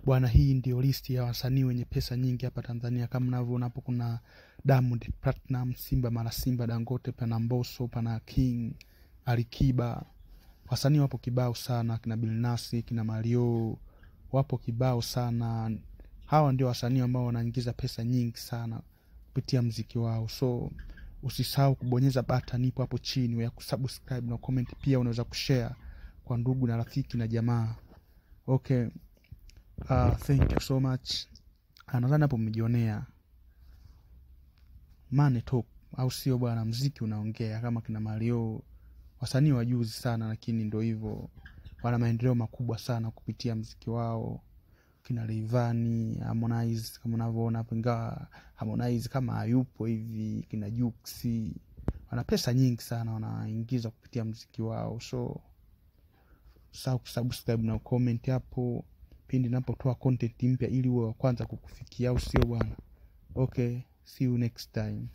Bwana, hii ndio listi ya wasanii wenye pesa nyingi hapa Tanzania. Kama mnavyoona hapo kuna Diamond Platinum, Simba mara Simba, Dangote, pana Mbosso, pana King, Alikiba. Wasanii wapo kibao sana, kina Billnass, kina Mario, wapo kibao sana. Hawa ndio wasanii ambao wanaingiza pesa nyingi sana kupitia muziki wao. So usisahau kubonyeza button ipo hapo chini ya kusubscribe na comment, pia unaweza kushare kwa ndugu na rafiki na jamaa. Okay. Thank you so much. Nadhani hapo mmejionea money talk, au sio bwana? Muziki unaongea. Kama kina Mario, wasanii wajuzi sana, lakini ndio hivyo, wana maendeleo makubwa sana kupitia muziki wao. Kina Rayvanny, Harmonize, kama unavyoona hapo, ingawa Harmonize kama hayupo hivi, kina Jux, wana pesa nyingi sana wanaingiza kupitia muziki wao. So usahau kusubscribe na comment hapo pindi ninapotoa content mpya, ili uwe wa kwanza kukufikia, au sio bwana? Okay, see you next time.